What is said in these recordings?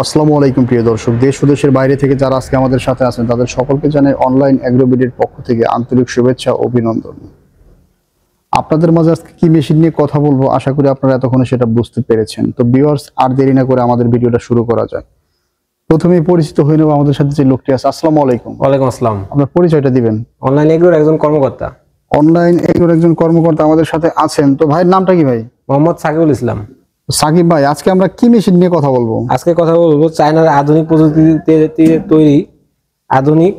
আসসালামু আলাইকুম প্রিয় দর্শক, দেশ ও দেশের বাইরে থেকে যারা আজকে আমাদের সাথে আছেন তাদের সকলকে জানাই অনলাইন এগ্রোবিডির পক্ষ থেকে আন্তরিক শুভেচ্ছা ও অভিনন্দন। আপনাদের মাঝে আজকে কি মেশিন নিয়ে কথা বলবো আশা করি আপনারা এতক্ষণে সেটা বুঝতে পেরেছেন। তো ভিউয়ার্স, আর দেরি না করে আমাদের ভিডিওটা শুরু করা যায়। প্রথমেই পরিচিত হয়ে নেব আমাদের সাথে যে লোকটি আছে। আসসালামু আলাইকুম। ওয়ালাইকুম আসসালাম। আপনার পরিচয়টা দিবেন। অনলাইন এগ্রোর একজন কর্মকর্তা। অনলাইন এগ্রোর একজন কর্মকর্তা আমাদের সাথে আছেন। তো ভাইয়ের নামটা কি ভাই? মোহাম্মদ সাকিবুল ইসলাম। সাকিব ভাই, আজকে আমরা কি মেশিন নিয়ে কথা বলবো? আজকে কথা বলবো চায়নার আধুনিক প্রযুক্তিতে তৈরি আধুনিক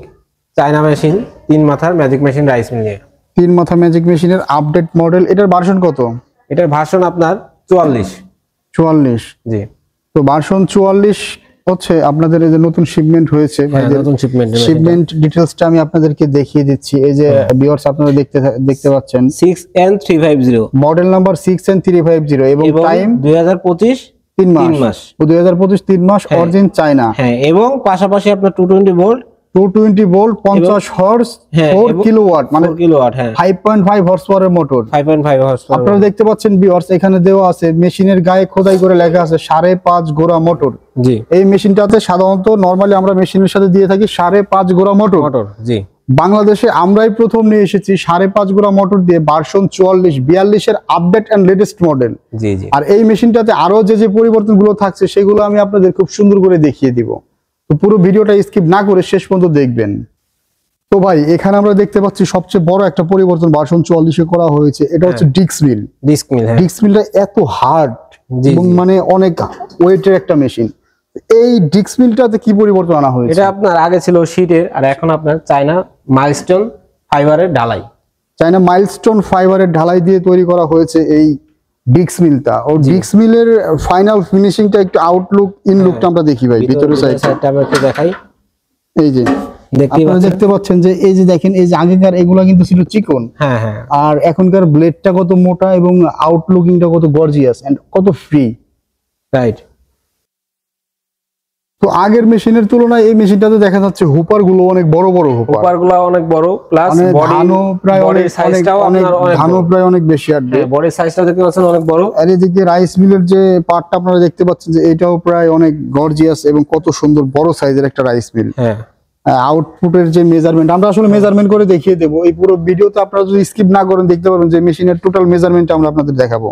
চায়না মেশিন 3 মাথার ম্যাজিক মেশিন রাইস মিল নিয়ে। 3 মাথা ম্যাজিক মেশিনের আপডেট মডেল। এটার ভার্সন কত? এটার ভার্সন আপনার 44। জি। তো ভার্সন 44 হচ্ছে আপনাদের এই যে নতুন শিপমেন্ট হয়েছে। নতুন শিপমেন্ট ডিটেইলসটা আমি আপনাদেরকে দেখিয়ে দিচ্ছি। এই যে ভিউয়ার্স আপনারা দেখতে পাচ্ছেন 6N350 মডেল নাম্বার 6N350 এবং টাইম 2025 3 মাস। ও 2025 3 মাস অরিজিন চায়না। হ্যাঁ, এবং পাশাপাশি আপনার 220 ভোল্ট 50 হর্স 4 কিলোওয়াট মানে 4 কিলোওয়াট। হ্যাঁ, 5.5 হর্স পাওয়ারের মোটর। 5.5 horse power. আপনারা দেখতে পাচ্ছেন ভিউয়ার্স, এখানে দেওয়া আছে মেশিনের গায়ে খোদাই করে লেখা আছে 5.5 গোড়া মোটর। জি। এই মেশিনটাতে সাধারণত নরমালি আমরা মেশিনের সাথে দিয়ে থাকি 5.5 গোড়া মোটর। জি। বাংলাদেশে আমরাই প্রথম নিয়ে এসেছি 5.5 গোড়া মোটর দিয়ে ভার্সন 44 এর আপডেট এন্ড লেটেস্ট মডেল। জি জি। আর এই মেশিনটাতে আরো যে পরিবর্তনগুলো থাকছে সেগুলো আমি আপনাদের খুব সুন্দর করে দেখিয়ে দিব। তো পুরো ভিডিওটা স্কিপ না করে শেষ পর্যন্ত দেখবেন। তো ভাই, এখানে আমরা দেখতে পাচ্ছি সবচেয়ে বড় একটা পরিবর্তন ভার্সন 44 এ করা হয়েছে। এটা হচ্ছে ডিস্ক মিল। ডিস্ক মিলটা এত হার্ড এবং মানে অনেক ওয়েটের একটা মেশিন। এই ডিস্ক মিলটাতে কি পরিবর্তন আনা হয়েছে? এটা আপনার আগে ছিল শীটের, আর এখন আপনার চায়না মাইলস্টোন ফাইবারের ঢালাই। চায়না মাইলস্টোন ফাইবারের ঢালাই দিয়ে তৈরি করা হয়েছে এই ডিস্ক মিলটা। ও ডিস্ক মিলের ফাইনাল ফিনিশিংটা একটু আউটলুক ইনলুকটা আমরা দেখি ভাই, ভিতরের সাইডটা আমরা একটু দেখাই। এই যে আপনারা দেখতে পাচ্ছেন যে এই যে দেখেন, এই যে আগেকার এগুলা কিন্তু ছিল চিকন। হ্যাঁ হ্যাঁ। আর এখনকার ব্লেডটা কত মোটা এবং আউটলুকিংটা কত গর্জিয়াস এন্ড কত ফ্রি। রাইট। তো আগের মেশিনের তুলনায় এই মেশিনটাতে দেখা যাচ্ছে হুপার গুলো অনেক বড় বড়। হুপার গুলো অনেক বড়, প্লাস ধানও প্রায় অনেক বেশি আসবে। বডির সাইজটা দেখতে পাচ্ছেন অনেক বড়। আর এদিকে রাইস মিলের যে পার্টটা আপনারা দেখতে পাচ্ছেন যে এটাও প্রায় অনেক গর্জিয়াস এবং কত সুন্দর বড় সাইজের একটা রাইস মিল। হ্যাঁ। আউটপুটের যে মেজারমেন্ট আমরা আসলে মেজারমেন্ট করে দেখিয়ে দেব। এই পুরো ভিডিওতে আপনারা যদি স্কিপ না করেন দেখতে পারবেন যে মেশিনের টোটাল মেজারমেন্ট আমরা আপনাদের দেখাবো।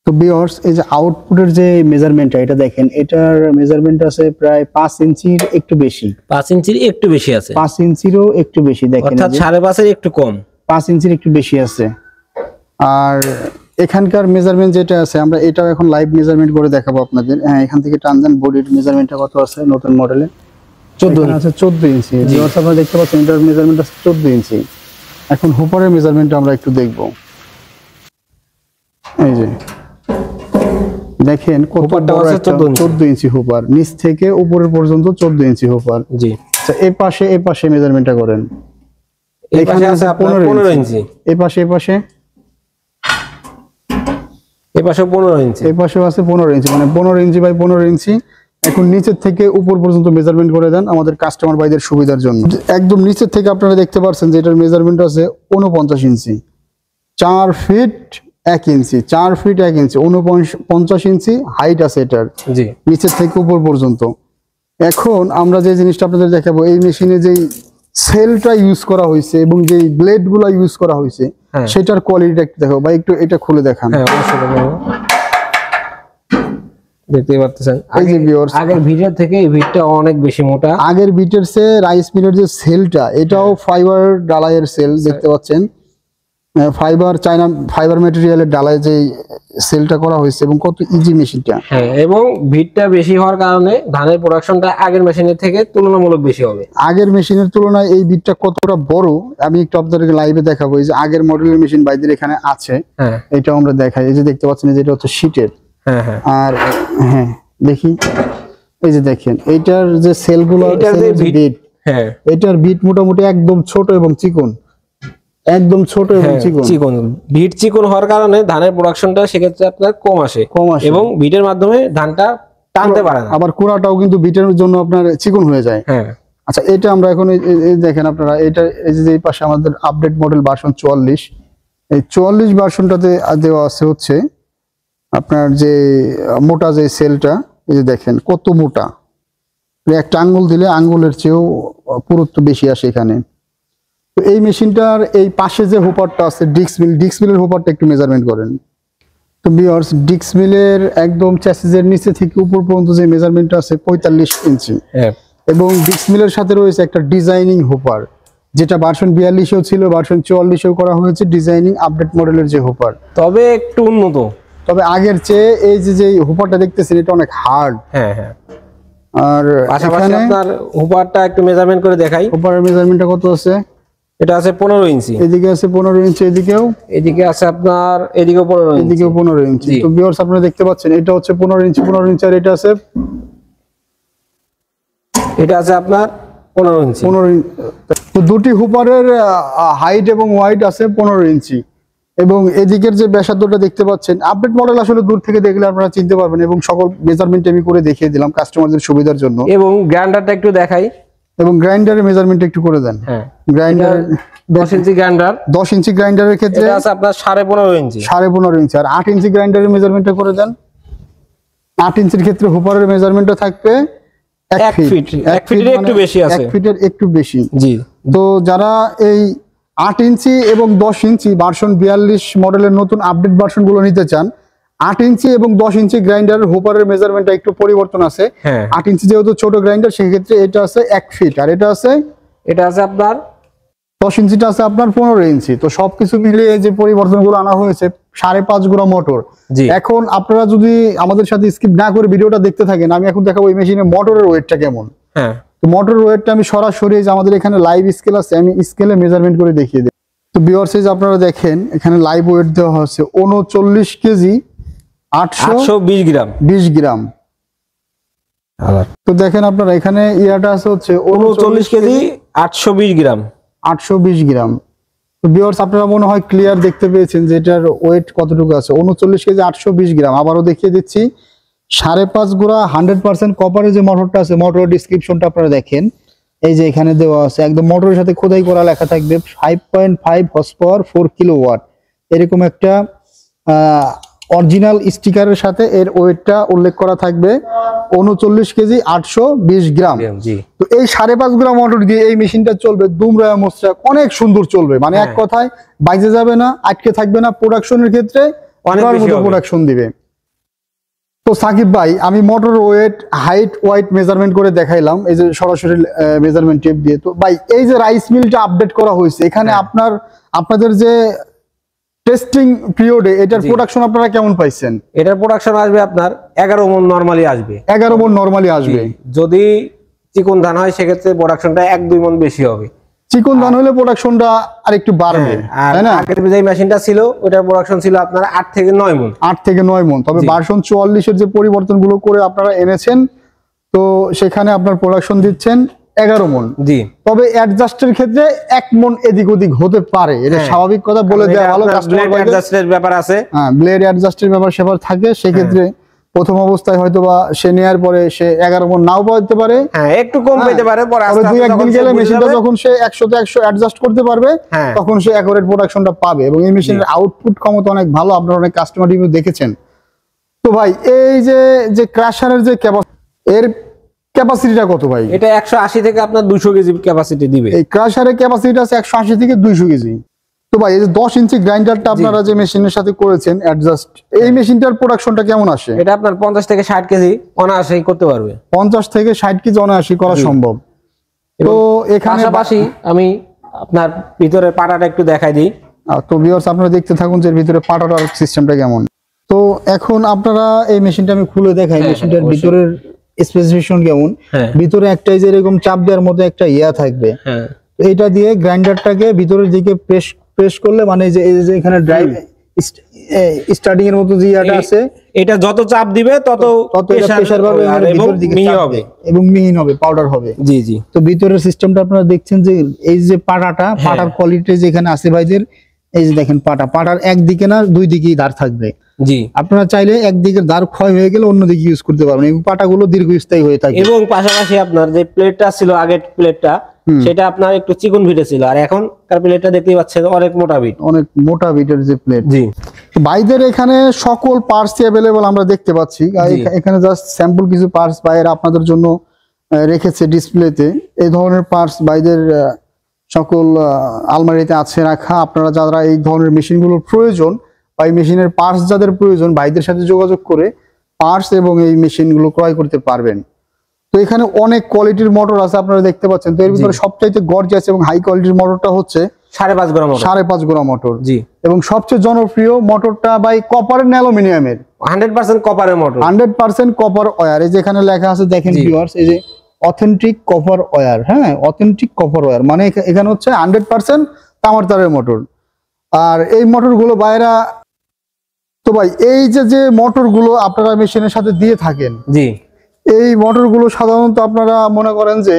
তো ভিউয়ার্স, এই যে আউটপুটের যে মেজারমেন্টটা এটা দেখেন, এটার মেজারমেন্ট আছে প্রায় 5 ইঞ্চির একটু বেশি। 5 ইঞ্চির একটু বেশি আছে। 5 ইঞ্চিরও একটু বেশি দেখেন, অর্থাৎ 5.5 এর একটু কম। 5 ইঞ্চির একটু বেশি আছে। আর এখানকার মেজারমেন্ট যেটা আছে আমরা এটাও এখন লাইভ মেজারমেন্ট করে দেখাবো আপনাদের। হ্যাঁ, এখান থেকে টান দেন, বডির মেজারমেন্টটা কত আছে নতুন মডেলে? 14 আছে। 14 ইঞ্চি। ভিউয়ার্স, আপনারা দেখতে পাচ্ছেন এটার মেজারমেন্ট আছে 14 ইঞ্চি। এখন হুপারের মেজারমেন্টটা আমরা একটু দেখব। এই যে দেখেন কত বড় একটা 14 ইঞ্চি হুপার, নিচ থেকে উপরের পর্যন্ত 14 ইঞ্চি হুপার। জি। আচ্ছা, এই পাশে মেজারমেন্টটা করেন। এখানে আছে আপনার 15 ইঞ্চি। এই পাশে 15 ইঞ্চি। এই পাশেও আছে 15 ইঞ্চি, মানে 15 ইঞ্চি বাই 15 ইঞ্চি। এখন নিচের থেকে উপর পর্যন্ত মেজারমেন্ট করে দেন আমাদের কাস্টমার ভাইদের সুবিধার জন্য। একদম নিচের থেকে আপনারা দেখতে পাচ্ছেন যে এটার মেজারমেন্ট আছে 49 ইঞ্চি। 4 ফিট 1 ইঞ্চি। 4 ফিট 1 ইঞ্চি, 49 ইঞ্চি হাইট আছে এটার। জি। নিচের থেকে উপর পর্যন্ত। এখন আমরা যে জিনিসটা আপনাদের দেখাবো, এই মেশিনে যেই সেলটা ইউজ করা হয়েছে এবং যেই ব্লেড গুলা ইউজ করা হয়েছে সেটার কোয়ালিটিটা একটু দেখো ভাই, একটু এটা খুলে দেখান। হ্যাঁ, অবশ্যই দেখতে পাচ্ছেন আগের ভিডিও থেকে এই ভিডটা অনেক বেশি মোটা। আগের ভিটের চেয়ে রাইস মিলের যে সেলটা এটাও ফাইবার ডালাইয়ের সেল দেখতে পাচ্ছেন। ফাইবার চায়না ফাইবার ম্যাটেরিয়ালের ডালায় যে সেলটা করা হয়েছে এবং কত ইজি মেশিনটা। হ্যাঁ, এবং ভিটটা বেশি হওয়ার কারণে ধানের প্রোডাকশনটা আগের মেশিনের থেকে তুলনামূলক বেশি হবে। আগের মেশিনের তুলনায় এই ভিটটা কতটা বড় আমি একটু আপনাদেরকে লাইভে দেখাবো। এই যে আগের মডেলের মেশিন বাইদের এখানে আছে, এটাও আমরা দেখাই। এই যে দেখতে পাচ্ছেন যে এটা হচ্ছে শীটের। হ্যাঁ হ্যাঁ। আর হ্যাঁ দেখি, এই যে দেখেন এইটার যে সেলগুলো, এটার যে বিট, হ্যাঁ এটার বিট মোটামুটি একদম ছোট এবং চিকন। একদম ছোট এবং চিকন। বিট চিকন হওয়ার কারণে ধানের প্রোডাকশনটা সেক্ষেত্রে আপনার কম আসে এবং বিটের মাধ্যমে ধানটা টানতে পারে না। আবার কুড়াটাও কিন্তু বিটের জন্য আপনার চিকন হয়ে যায়। হ্যাঁ। আচ্ছা, এটা আমরা এখন এই দেখেন আপনারা, এটা এই যে এই পাশে আমাদের আপডেট মডেল ভার্সন 44। এই 44 ভার্সনটাতে দেওয়া আছে হচ্ছে আপনার যে মোটা যে সেলটা এই যে দেখেন কত মোটা, একটা আঙ্গুল দিলে আঙ্গুলের চেয়েও পুরুত্ব বেশি আসে এখানে। তো এই মেশিনটার এই পাশে যে হোপারটা আছে ডিক্স মিলের হোপারটা একটু মেজারমেন্ট করেন। তো ভিউয়ার্স, ডিক্স মিলের একদম চ্যাসিসের নিচে থেকে উপর পর্যন্ত যে মেজারমেন্টটা আছে 45 ইঞ্চি, এবং ডিক্স মিলের সাথে রয়েছে একটা ডিজাইনিং হোপার, যেটা ভার্সন 42-এও ছিল, ভার্সন 44-এও করা হয়েছে ডিজাইনিং আপডেট মডেলের যে হোপার, তবে একটু উন্নত, তবে আগের চেয়ে এই যে হোপারটা দেখতেছেন এটা অনেক হার্ড। হ্যাঁ হ্যাঁ। আর পাশাপাশি আপনার হোপারটা একটু মেজারমেন্ট করে দেখাই। হোপারের মেজারমেন্টটা কত আছে? এটা আছে 15 ইঞ্চি, এদিকে আছে 15 ইঞ্চি, এদিকে আছে আপনার এদিকেও 15 ইঞ্চি, এদিকেও 15 ইঞ্চি। তো ভিউয়ার্স আপনারা দেখতে পাচ্ছেন এটা হচ্ছে 15 ইঞ্চি আর এটা আছে আপনার 15 ইঞ্চি। তো দুটি হুপারের হাইট এবং ওয়াইড আছে 15 ইঞ্চি, এবং এদিকের যে ব্যাসার্ধটা দেখতে পাচ্ছেন আপডেট মডেল আসলে দূর থেকে দেখলে আপনারা চিনতে পারবেন, এবং সকল মেজারমেন্ট আমি করে দেখিয়ে দিলাম কাস্টমারদের সুবিধার জন্য। এবং গ্রাইন্ডারটা একটু দেখাই, এবং গ্রাইন্ডারের মেজারমেন্ট একটু করে দেন। হ্যাঁ, গ্রাইন্ডার 10 ইঞ্চি গ্রাইন্ডার, 10 ইঞ্চি গ্রাইন্ডারের ক্ষেত্রে এটা আছে আপনার 15.5 ইঞ্চি, 15.5 ইঞ্চি। আর 8 ইঞ্চি গ্রাইন্ডারের মেজারমেন্টটা করে দেন। 8 ইঞ্চির ক্ষেত্রে হুপারের মেজারমেন্টটা থাকবে 1 ফিট, 1 ফিটের একটু বেশি আছে, 1 ফিটের একটু বেশি। জি। তো যারা এই 8 ইঞ্চি এবং 10 ইঞ্চি ভার্সন 42 মডেলের নতুন আপডেট ভার্সনগুলো নিতে চান, 8 ইঞ্চি এবং 10 ইঞ্চি গ্রাইন্ডারের হোপারের মেজারমেন্টটা একটু পরিবর্তন আছে। 8 ইঞ্চি যেহেতু ছোট গ্রাইন্ডার, সেক্ষেত্রে এটা আছে 1 ফিট, আর এটা আছে আপনার 10 ইঞ্চিটা আছে আপনার 15 ইঞ্চি। তো সবকিছু মিলিয়ে যে পরিবর্তনগুলো আনা হয়েছে 5.5 গুণা মোটর। এখন আপনারা যদি আমাদের সাথে স্কিপ না করে ভিডিওটা দেখতে থাকেন, আমি এখন দেখাবো এই মেশিনের মোটরের ওয়েটটা কেমন। হ্যাঁ, তো মোটরের ওয়েটটা আমি সরাসরি, যে আমাদের এখানে লাইভ স্কেল আছে, আমি স্কেলে মেজারমেন্ট করে দেখিয়ে দিই। তো ভিউয়ার্স আপনারা দেখেন এখানে লাইভ ওয়েট দেওয়া হচ্ছে 39 কেজি 820 গ্রাম 20 গ্রাম। তো দেখেন আপনারা এখানে ইয়াটা আছে হচ্ছে 39 কেজি 820 গ্রাম 820 গ্রাম। তো ভিউয়ার্স আপনারা মনে হয় ক্লিয়ার দেখতে পেয়েছেন যে এটার ওয়েট কতটুকু আছে, 39 কেজি 820 গ্রাম। আবারও দেখিয়ে দিচ্ছি, 5.5 গুণা 100% কপারের যে মোটরটা আছে, মোটরের ডেসক্রিপশনটা আপনারা দেখেন, এই যে এখানে দেওয়া আছে, একদম মোটরের সাথে খোদাই করা লেখা থাকবে 5.5 হর্স পাওয়ার 4 কিলোওয়াট, এরকম একটা অরিজিনাল স্টিকারের সাথে এর ওয়েটটা উল্লেখ করা থাকবে 39 কেজি 820 গ্রাম। তো এই 5.5 গ্রাম মোটর দিয়ে এই মেশিনটা চলবে দুমড়া মুচড়া, অনেক সুন্দর চলবে, মানে এক কথায় বাইজে যাবে না, আটকে থাকবে না, প্রোডাকশনের ক্ষেত্রে অনেক প্রোডাকশন দিবে। তো সাকিব ভাই, আমি motor weight, height, weight measurement করে দেখাইলাম, এই যে সরাসরি মেজারমেন্ট টেপ দিয়ে। তো ভাই এই যে রাইস মিলটা আপডেট করা হয়েছে, এখানে আপনাদের যে টেস্টিং পিরিয়ডে এটার প্রোডাকশন আপনারা কেমন পাইছেন? এটার প্রোডাকশন আসবে আপনার 11 মণ নরমালি আসবে, 11 মণ নরমালি আসবে। যদি চিকন ধান হয় সেক্ষেত্রে প্রোডাকশনটা 1-2 মণ বেশি হবে। চিকন ধান হলে প্রোডাকশনটা আরেকটু বাড়বে, তাই না? আগের যে মেশিনটা ছিল ওটার প্রোডাকশন ছিল আপনার 8 থেকে 9 মণ, 8 থেকে 9 মণ। তবে ভার্সন 44 এর যে পরিবর্তনগুলো করে আপনারা এনেছেন, তো সেখানে আপনার প্রোডাকশন দিচ্ছেন 11 মণ। জি। তবে অ্যাডজাস্টের ক্ষেত্রে 1 মণ এদিক ওদিক হতে পারে, এটা স্বাভাবিক কথা, বলে দেওয়া ভালো। কাস্টমার অ্যাডজাস্টের ব্যাপার আছে, হ্যাঁ, ব্লেড অ্যাডজাস্টের ব্যাপার সেবার থাকে, সেক্ষেত্রে প্রথম অবস্থায় হয়তোবা সে নেয়ার পরে সে 11 মণ নাও পাইতে পারে, হ্যাঁ একটু কম পেতে পারে, পরে আস্তে আস্তে একদিন গেলে মেশিনটা যখন সে 100 তে 100 অ্যাডজাস্ট করতে পারবে, তখন সে অ্যাকুরেট প্রোডাকশনটা পাবে। এবং এই মেশিনের আউটপুট ক্ষমতা অনেক ভালো, আপনারা অনেক কাস্টমার রিভিউ দেখেছেন। তো ভাই এই যে ক্রাশারের যে এর ক্যাপাসিটিটা কত ভাই? এটা 180 থেকে আপনার 200 কেজি ক্যাপাসিটি দিবে। এই ক্রাশারের ক্যাপাসিটি আছে 180 থেকে 200 কেজি। তো ভাই এই যে 10 ইঞ্চি গ্রাইন্ডারটা আপনারা যে মেশিনের সাথে করেছেন অ্যাডজাস্ট, এই মেশিনটার প্রোডাকশনটা কেমন আসে? এটা আপনার 50 থেকে 60 কেজি অনায়াসেই করতে পারবে, 50 থেকে 60 কেজি অনায়াসই করা সম্ভব। তো এখানে পাশাপাশি আমি আপনার ভিতরে পাটাটা একটু দেখাই দিই। তো ভিউয়ার্স আপনারা দেখতে থাকুন যে ভিতরে পাটাটার সিস্টেমটা কেমন। তো এখন আপনারা এই মেশিনটা আমি খুলে দেখাই, মেশিনটার ভিতরের স্পেসিফিকেশন কেমন। ভিতরে একটাই যে এরকম চাপ দেওয়ার মতো একটা ইয়া থাকবে, এইটা দিয়ে গ্রাইন্ডারটাকে ভিতরের দিকে প্রেস করলে, মানে যে এই যে এখানে ড্রাইভ স্টার্টিং এর মতো যে ইয়াটা আছে, এটা যত চাপ দিবে তত প্রেসার পাবে এবং মিহি হবে, এবং মিহি হবে, পাউডার হবে। জি জি। তো ভিতরের সিস্টেমটা আপনারা দেখছেন যে এই যে পাটার কোয়ালিটি যেখানে আছে ভাইদের, এই যে দেখেন পাটার একদিকে না দুই দিকেই ধার থাকবে। জি। আপনারা চাইলে একদিকে ধার ক্ষয় হয়ে গেলে অন্যদিকে ইউজ করতে পারবেন, এবং পাটাগুলো দীর্ঘস্থায়ী হয়ে থাকে। এবং পাশাপাশি আপনার যে প্লেটটা ছিল আগের প্লেটটা, সেটা আপনার একটু চিকন ভিটে ছিল, আর এখন প্লেটটা দেখতেই পাচ্ছেন অনেক মোটা বিট, অনেক মোটা বিটের যে প্লেট। জি বাইদের এখানে সকল পার্টস অ্যাভেলেবল আমরা দেখতে পাচ্ছি। এখানে জাস্ট স্যাম্পল কিছু পার্টস বাইরে আপনাদের জন্য রেখেছে ডিসপ্লেতে। এই ধরনের পার্টস বাইদের সকল আলমারিতে আছে রাখা। আপনারা যারা এই ধরনের মেশিনগুলোর প্রয়োজন বা এই মেশিনের পার্টস যাদের প্রয়োজন, বাইদের সাথে যোগাযোগ করে পার্টস এবং এই মেশিনগুলো ক্রয় করতে পারবেন। তো এখানে অনেক কোয়ালিটির মোটর আছে আপনারা দেখতে পাচ্ছেন। তো এর ভিতরে সবচাইতে গর্জিয়াস এবং হাই কোয়ালিটির মোটরটা হচ্ছে 5.5 গ্রাম মোটর, 5.5 গ্রাম মোটর। জি, এবং সবচেয়ে জনপ্রিয় মোটরটা ভাই কপারের না অ্যালুমিনিয়ামের? 100% কপারের মোটর, 100% কপার ওয়্যার। এই যে এখানে লেখা আছে দেখেন ভিউয়ার্স, এই যে অথেন্টিক কপার ওয়্যার। হ্যাঁ, অথেন্টিক কপার ওয়্যার মানে এখানে হচ্ছে 100% তামার তারের মোটর। আর এই মোটরগুলো বাইরা, তো ভাই এই যে মোটরগুলো আপনারা মেশিনের সাথে দিয়ে থাকেন, জি, এই মোটরগুলো সাধারণত আপনারা মনে করেন যে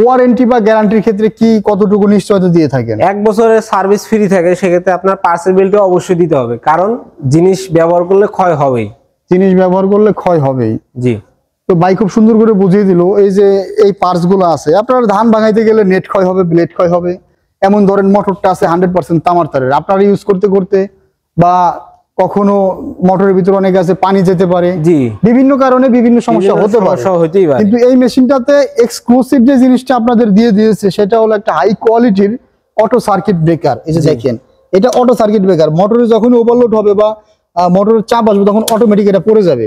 ওয়ারেন্টি বা গ্যারান্টির ক্ষেত্রে কি কতটুকু নিশ্চয়তা দিয়ে থাকেন? 1 বছরের সার্ভিস ফ্রি থাকে। সেক্ষেত্রে আপনার পার্সেল বিলটা অবশ্যই দিতে হবে, কারণ জিনিস ব্যবহার করলে ক্ষয় হবেই। জিনিস ব্যবহার করলে ক্ষয় হবেই, জি। তো ভাই খুব সুন্দর করে বুঝিয়ে দিল। এই যে এই পার্টস গুলো আছে, আপনার ধান ভাঙাইতে গেলে নেট ক্ষয় হবে, ব্লেড ক্ষয় হবে, এমন ধরেন মোটরটা আছে 100% তামার তারের। আপনারা ইউজ করতে করতে বা কখনো মোটরের ভিতরে অনেক আছে পানি যেতে পারে, জি, বিভিন্ন কারণে বিভিন্ন সমস্যা হতে পারে। কিন্তু এই মেশিনটাতে এক্সক্লুসিভ যে জিনিসটা আপনাদের দিয়ে দিয়েছে সেটা হলো একটা হাই কোয়ালিটির অটো সার্কিট ব্রেকার। এই যে দেখেন, এটা অটো সার্কিট ব্রেকার। মোটরে যখন ওভারলোড হবে বা মোটরের চাপ আসবে তখন অটোমেটিক এটা পড়ে যাবে।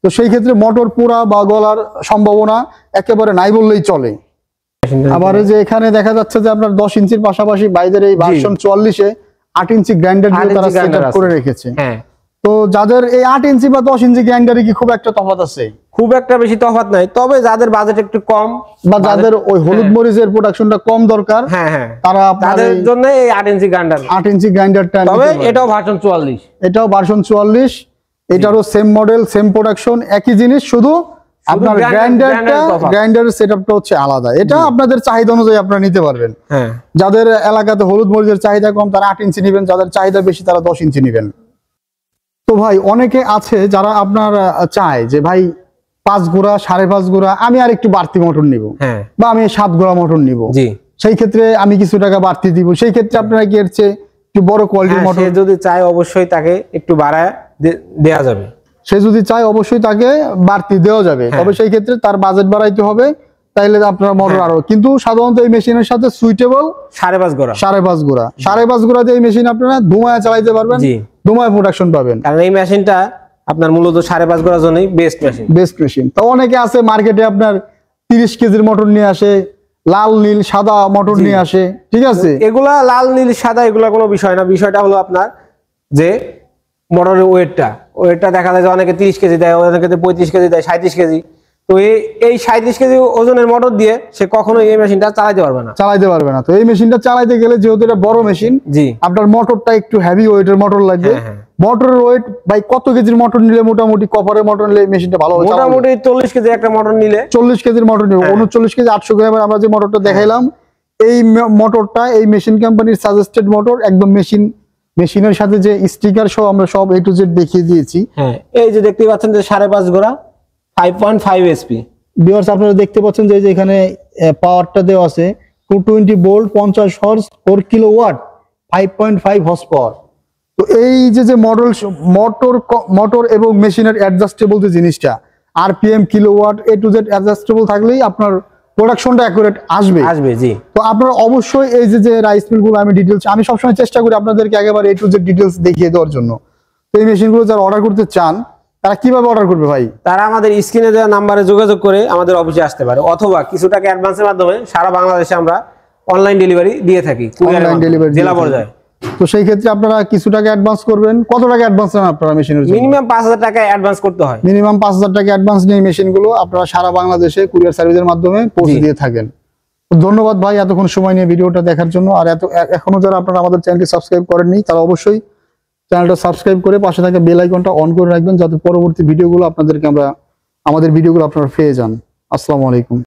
তো সেই ক্ষেত্রে মোটর পোড়া বা গলার সম্ভাবনা একেবারে নাই বললেই চলে। আবার যে এখানে দেখা যাচ্ছে যে আপনার 10 ইঞ্চির পাশাপাশি বাইদের এই ভার্সন 44-এ 8 ইঞ্চি গ্রাইন্ডার দিয়ে তারা সেটআপ করে রেখেছে। হ্যাঁ, তো যাদের এই 8 ইঞ্চি বা 10 ইঞ্চি গ্রাইন্ডারে কি খুব একটা তফাৎ আছে? খুব একটা বেশি তফাৎ নাই, তবে যাদের বাজেট একটু কম বা যাদের ওই হলুদ মরিচের প্রোডাকশনটা কম দরকার, হ্যাঁ হ্যাঁ, তারা তাদের জন্য এই 8 ইঞ্চি গ্রাইন্ডার, 8 ইঞ্চি গ্রাইন্ডারটা নিতে তবে পারে। এটাও ভার্সন 44, এটাও ভার্সন 44, এটারও সেম মডেল সেম প্রোডাকশন একই জিনিস, শুধু আপনার গ্রাইন্ডারের সেটআপটা হচ্ছে আলাদা। এটা আপনাদের চাহিদা অনুযায়ী আপনারা নিতে পারবেন। হ্যাঁ, যাদের এলাকাতে হলুদ মরিচের চাহিদা কম তারা 8 ইঞ্চি নেবেন, যাদের চাহিদা বেশি তারা 10 ইঞ্চি নেবেন। তো ভাই অনেকে আছে যারা আপনার চায় যে ভাই 5 গোড়া 5.5 গোড়া আমি আর একটু বাড়তি মোটর নিব, হ্যাঁ, বা আমি 7 গোড়া মোটর নিব, জি, সেই ক্ষেত্রে আমি কিছু টাকা বাড়তি দিব। সেই ক্ষেত্রে আপনারা কি এর চেয়ে একটু বড় কোয়ালিটির মোটর, সে যদি চায় অবশ্যই তাকে একটু বাড়ায় দেয়া যাবে। সে যদি চায় অবশ্যই তাকে বাড়তি দেওয়া যাবে, তবে সেই ক্ষেত্রে তার বাজেট বাড়াইতে হবে, তাইলে আপনার মোটর আরো। কিন্তু সাধারণত এই মেশিনের সাথে সুইটেবল 5.5 গোড়া, 5.5 গোড়া 5.5 গোড়া দিয়ে এই মেশিন আপনারা ধুমায় চালাইতে পারবেন, ধুমায় প্রোডাকশন পাবেন। কারণ এই মেশিনটা আপনার মূলত 5.5 গোড়ার জন্যই বেস্ট মেশিন। Best machine. তো অনেকে আছে মার্কেটে আপনার 30 কেজির মোটর নিয়ে আসে, লাল নীল সাদা মোটর নিয়ে আসে, ঠিক আছে? এগুলা লাল নীল সাদা এগুলা কোনো বিষয় না, বিষয়টা হলো আপনার যে মোটরের ওয়েটটা দেখা যায় যে অনেকে 30 কেজি দেয়, অনেকে 35 কেজি দেয়, 37 কেজি। তো এই 37 কেজি ওজনের মোটর দিয়ে সে কখনো এই মেশিনটা চালাতে পারবে না। তো এই মেশিনটা চালাতে গেলে যেহেতু এটা বড় মেশিন, জি, আপনার মোটরটা একটু হেভি ওয়েটের মোটর লাগবে। মোটরের ওয়েট ভাই কত কেজির মোটর নিলে মোটামুটি কপারের মোটর নিলে এই মেশিনটা ভালো হবে? মোটামুটি 40 কেজি একটা মোটর নিলে, 40 কেজির মোটর নিব, 39 কেজি 800 গ্রামের আমরা যে মোটরটা দেখাইলাম, এই মোটরটা এই মেশিন কোম্পানির সাজেস্টেড মোটর, একদম মেশিনের সাথে যে স্টিকার সহ আমরা সব A to Z দেখিয়ে দিয়েছি। হ্যাঁ, এই যে দেখতে পাচ্ছেন যে 5.5 গোড়া 5.5 এসপি। ভিউয়ার্স আপনারা দেখতে পাচ্ছেন যে এখানে পাওয়ারটা দেওয়া আছে 220 volt 50 horse 4 kilowatt 5.5 horse power. তো এই যে মোটর এবং মেশিনের অ্যাডজাস্টেবল যে জিনিসটা, RPM kilowatt A to Z adjustable থাকলেই আপনার প্রোডাকশনটা অ্যাকুরেট আসবে। জি। তো আপনারা অবশ্যই এই যে রাইস মিলগুলো আমি ডিটেইলস, আমি সবসময় চেষ্টা করি আপনাদেরকে একেবারে A to Z ডিটেইলস দেখিয়ে দেওয়ার জন্য। তো এই মেশিনগুলো যারা অর্ডার করতে চান তারা কিভাবে অর্ডার করবে ভাই? তারা আমাদের স্ক্রিনে দেওয়া নাম্বারে যোগাযোগ করে আমাদের অফিসে আসতে পারে, অথবা কিছু টাকা অ্যাডভান্সের মাধ্যমে সারা বাংলাদেশে আমরা অনলাইন ডেলিভারি দিয়ে থাকি, অনলাইন ডেলিভারি জেলা পর্যায়ে। তো সেই ক্ষেত্রে আপনারা কিছু টাকা অ্যাডভান্স করবেন। কত টাকা অ্যাডভান্স নেন আপনারা মেশিনের জন্য? মিনিমাম 5000 টাকা অ্যাডভান্স করতে হয়। মিনিমাম 5000 টাকা অ্যাডভান্স নিয়ে মেশিনগুলো আপনারা সারা বাংলাদেশে কুরিয়ার সার্ভিসের মাধ্যমে পৌঁছে দিয়ে থাকেন। ধন্যবাদ ভাই এতক্ষণ সময় নিয়ে ভিডিওটা দেখার জন্য। আর এখনো যারা আপনারা আমাদের চ্যানেলটি সাবস্ক্রাইব করেননি তারা অবশ্যই চ্যানেলটা সাবস্ক্রাইব করে পাশে থাকা বেল আইকনটা অন করে রাখবেন, যাতে পরবর্তী ভিডিওগুলো আমাদের ভিডিওগুলো আপনারা পেয়ে যান। আসসালামু আলাইকুম।